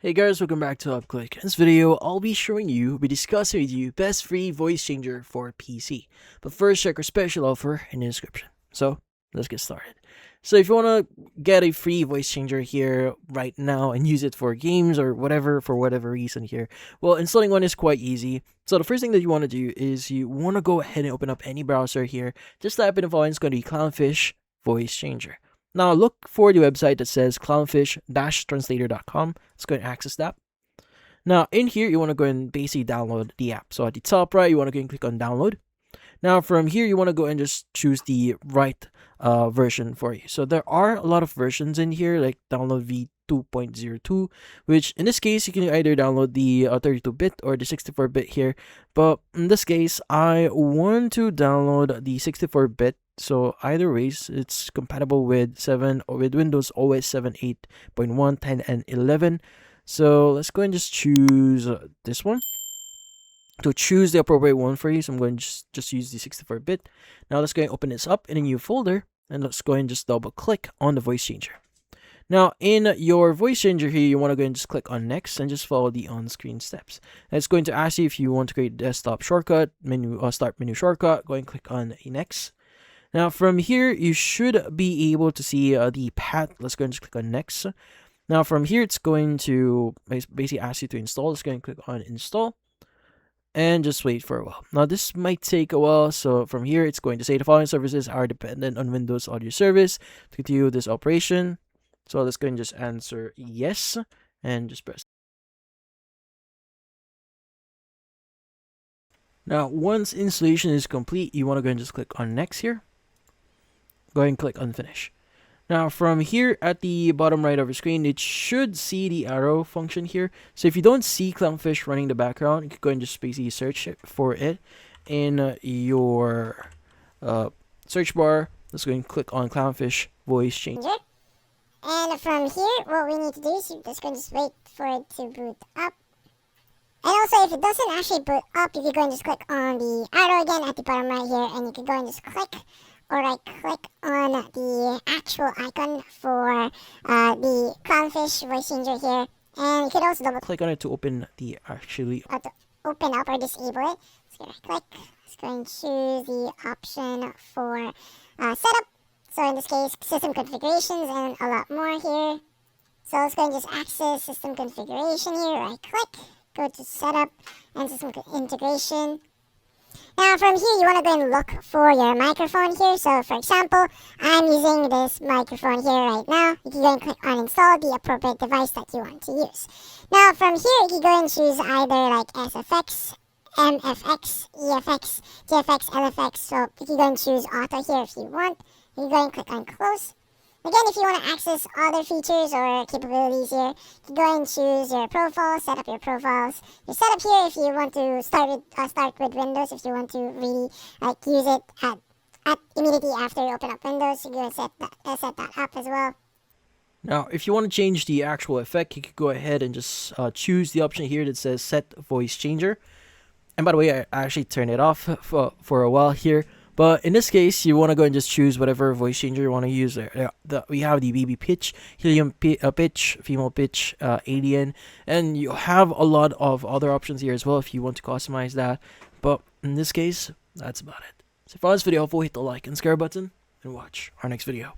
Hey guys, welcome back to UpClick. In this video, I'll be discussing with you best free voice changer for PC. But first, check our special offer in the description. So, let's get started. So if you want to get a free voice changer here right now and use it for games or whatever, for whatever reason here, well, installing one is quite easy. So the first thing that you want to do is you want to go ahead and open up any browser here. Just type in the following, it's going to be Clownfish Voice Changer. Now look for the website that says clownfish-translator.com. Let's go and access that. Now in here, you want to go and basically download the app. So at the top right, you want to go and click on download. Now from here, you want to go and just choose the right version for you. So there are a lot of versions in here, like download v2.02, which in this case, you can either download the 32-bit or the 64-bit here. But in this case, I want to download the 64-bit. So either ways, it's compatible with Windows OS 7, 8.1, 10, and 11. So let's go and just choose this one. To choose the appropriate one for you, so I'm going to just use the 64-bit. Now let's go and open this up in a new folder, and let's go and just double click on the voice changer. Now in your voice changer here, you want to go and just click on next and just follow the on-screen steps. And it's going to ask you if you want to create desktop shortcut, start menu shortcut. Go and click on next. Now from here, you should be able to see the path. Let's go and just click on next. Now from here, it's going to basically ask you to install. Let's go and click on install. And just wait for a while. Now this might take a while, so from here it's going to say the following services are dependent on Windows Audio Service to continue this operation. So let's go and just answer yes and just press. Now once installation is complete, you want to go and just click on next here. Go ahead and click on finish. Now from here at the bottom right of your screen, it should see the arrow function here. So if you don't see Clownfish running in the background, you can go and just basically search for it in your search bar. Let's go and click on Clownfish Voice Changer. And from here, what we need to do is just going to wait for it to boot up. And also, if it doesn't actually boot up, you can go and just click on the arrow again at the bottom right here, and you can go and just click or right-click on the actual icon for the Clownfish Voice Changer here. And you could also double-click on it to open the to open up or disable it. Let's go right-click. Let's go and choose the option for setup. So in this case, system configurations and a lot more here. So let's go and just access system configuration here. Right-click, go to setup and system integration. Now from here, you want to go and look for your microphone here. So for example, I'm using this microphone here right now. You can go and click on install the appropriate device that you want to use. Now from here, you can go and choose either like SFX, MFX, EFX, TFX, LFX. So you can go and choose auto here if you want. You can go and click on close. Again, if you want to access other features or capabilities here, you can go and choose your profile, set up your profiles. Your setup here if you want to start with Windows, if you want to really use it at immediately after you open up Windows, you can set that up as well. Now, if you want to change the actual effect, you could go ahead and just choose the option here that says Set Voice Changer. And by the way, I actually turned it off for a while here. But in this case, you want to go and just choose whatever voice changer you want to use there. We have the baby pitch, helium pitch, female pitch, alien, and you have a lot of other options here as well if you want to customize that. But in this case, that's about it. So if you found this video helpful, hit the like and subscribe button and watch our next video.